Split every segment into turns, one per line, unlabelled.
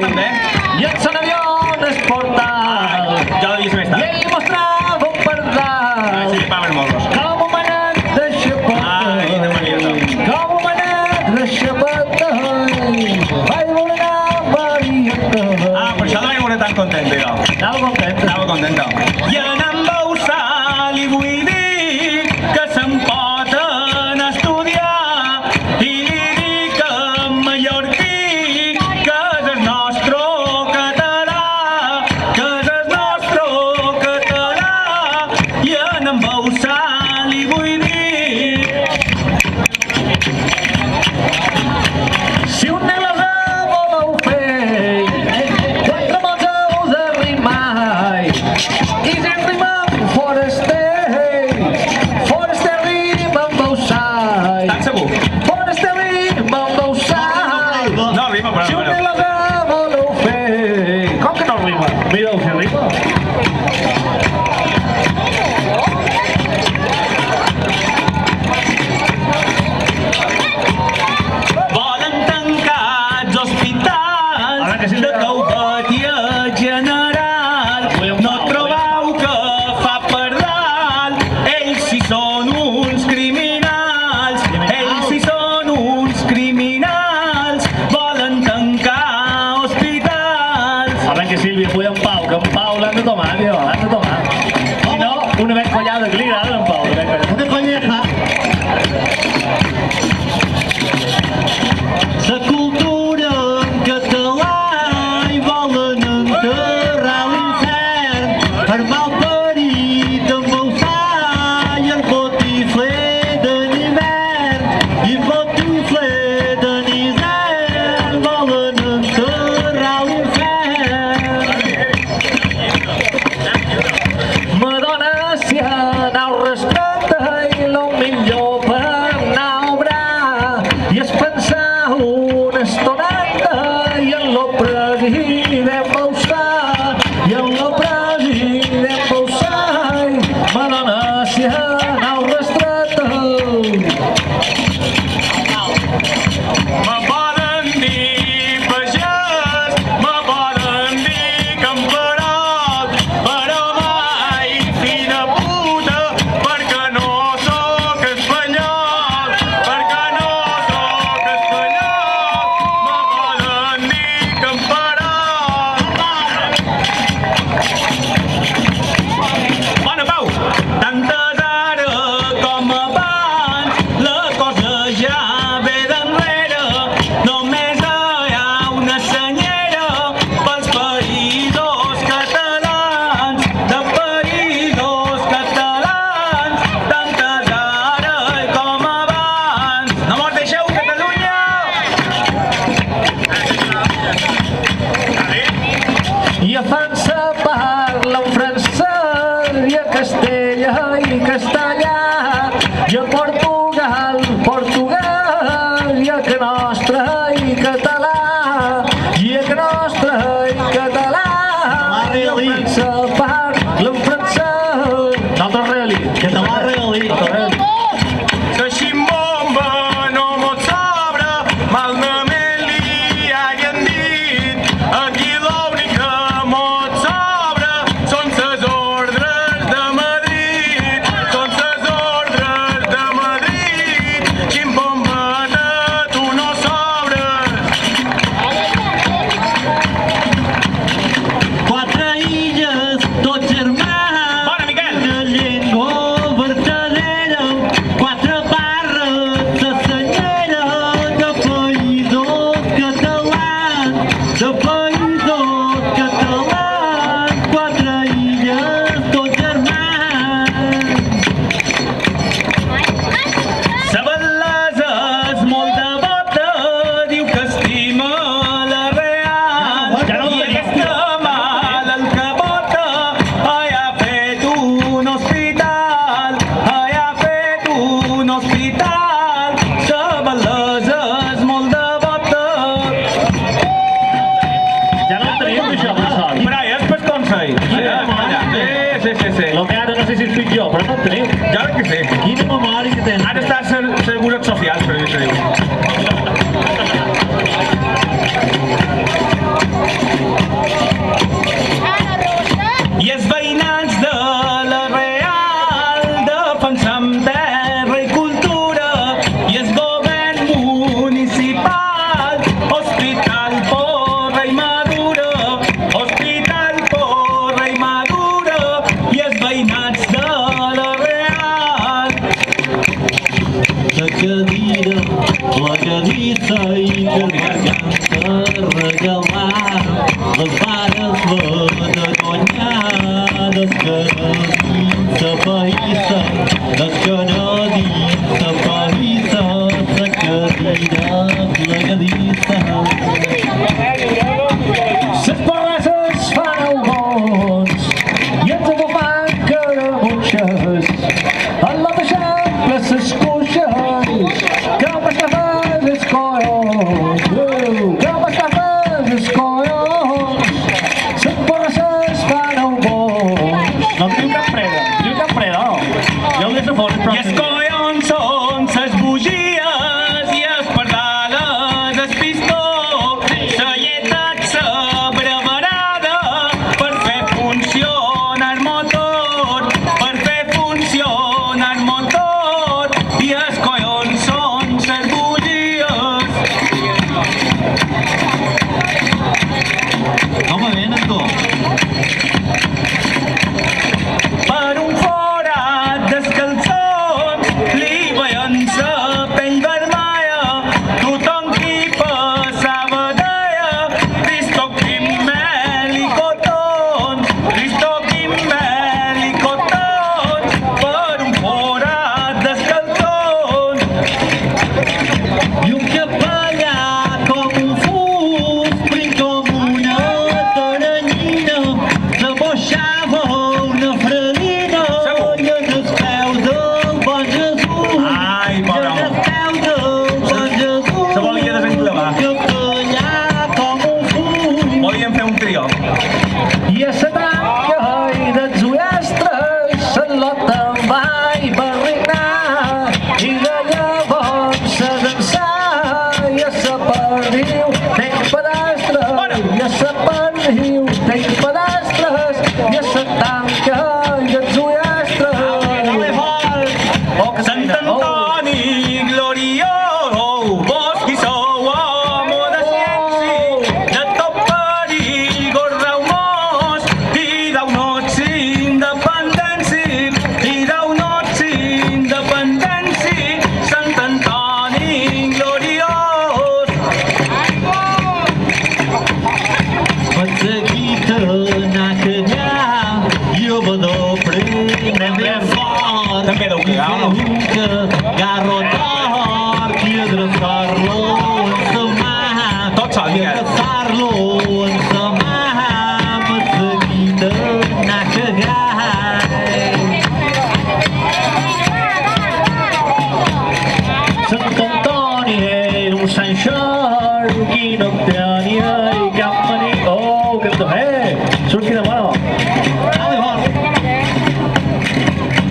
també.
I en son avió es portal.
Jo l'he vist més
I
tard.
ell mostrava un pardal.
Sí, pa per morros.
Com un manat de xapeta.
Ai, no m'havia dit.
Com un manat de xapeta. Vaig voler anar a Marieta.
Per això no m'he tan content, jo.
Anava content.
Estava contenta. I en Bausà li vull dir que se'n poden estudiar i li dic en mallorquí que és el nostre català, que és el nostre català. I en Bausà li vull dir
Si un negoci voleu fer, quatre mots heu de rimar. I si rimem foraster, foraster rima amb Bausà.
tan segur.
Foraster rima amb Bausà.
No rima,
Si un
però...
negoci voleu fer... Com que no rima? Mireu si rima.
Volen tancar els hospitals
Ara que sí,
de cauteria general. No trobeu que fa per dalt? Ells sí són uns criminals. Ells sí són uns criminals. Volen tancar hospitals.
A veure que Sílvia puja en Pau, que en Pau l'han de tomar, tio, l'han de tomar. Si no, una ben collada, que li agrada en Pau, una ben collada. Una colleja.
La cultura en català i volen enterrar l'infern per malparit amb el fa i el botifler de l'hivern i el botifler de l'hivern volen enterrar l'infern.
Madonna, si anau respecte i lo millor per anar a obrar i es pensar una estoneta i en lo president Bausà i en lo president Bausà. Madonna, si anau restreta.
Me poden dir pagès, me poden dir camperol, però mai fill de puta, perquè no sóc espanyol, perquè no sóc espanyol. Me poden dir camperol. Bona Pau, tantes ara com abans, la cosa ja ve d'enrere. Només hi ha una senyera pels països catalans, de països catalans, tantes ara com abans. No mos deixeu, Catalunya!
I a França parlen francès i a Castella i castellà i a Portugal, portuguès i a que nostre i català i a que nostre i català i a França parlen francès. Nosaltres reali.
Català realí.
Que ximbomba no mos sobra, malament li hagin dit. Aquí l'únic que mos
calar les mares vergonyades que no dins la païssa, les que no dins la païssa, la cadira plegadissa.
Les barreses fan albons i ens agafant caramutxes. A la deixable ses cuixes, que m'estafes els collons, que m'estafes els collons. Les barreses fan albons. No em diu cap freda, no. Jo el deixo fora,
I els collons són ses bugies i els pardales, el pistó, la lletat, la brevarada, per fer funcionar el motor, per fer funcionar el motor. I els collons són ses bugies.
Home, venen tu.
Per un forat dels calçons li veien la pell vermella. Tothom qui passava deia Cristo quin melicotons, Cristo quin melicotons. Per un forat dels calçons.
I un capellà com un fus, prim com una taranyina, s'aboixava una fredina i en els peus del bon Jesús.
Ai, pobre
I en els
home.
peus del bon Jesús.
Se volia desenclavar.
Capellà com un fus.
Volien fer un trio.
I a la tanca i dels ullastres la lota em vaig barrinar i de llavors d'ençà i a la perdiu tenc pedastres i a la perdiu tenc pedastres i a la tanca i dels ullastres. Oh, que
Sant Antoni gloriós, vos qui sou home de ciència, de tot perigor raumós, i d'aunot independència, Sant Antoni gloriós.
Petseguita n'ha callat i a Badofre anem ben fort.
També deu cagar, no?
Garrotar i adreçar-lo en sa mà.
Tot sol,
I
Miquel.
adreçar-lo en sa mà. Petseguita n'ha cagat.
Sant Antoni era un sant xarc i no tenia cap mani. Oh, que surt quina mano.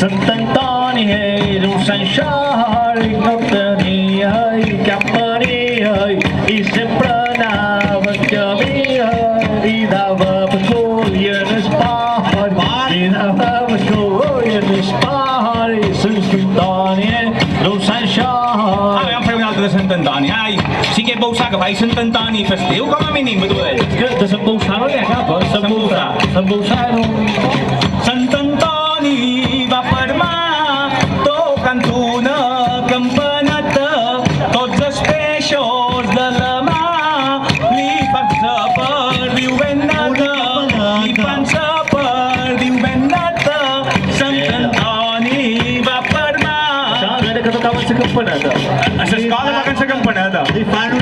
Sant Antoni era un sant xarc, no tenia cap mania i sempre anava en camí i dava pescol i en esport i dava pescol i en esport i Sant Antoni era un sant xarc.
Vam fer un altre de Sant Antoni. Ai, sí que vau saber que faig Sant Antoni festiu, com a mínim, tu d'ell.
Que de Sant Bolsà no n'hi ha cap, eh? Sant Bolsà era un...
Sant Antoni va per mà, tocant una campaneta, tots els peixos de la mà li fan sa perdiu ben neta, li fan sa perdiu ben neta. Sant Antoni va per mà.
Això era que tocaven la campaneta.
A l'escola toquen la campaneta.
Li fan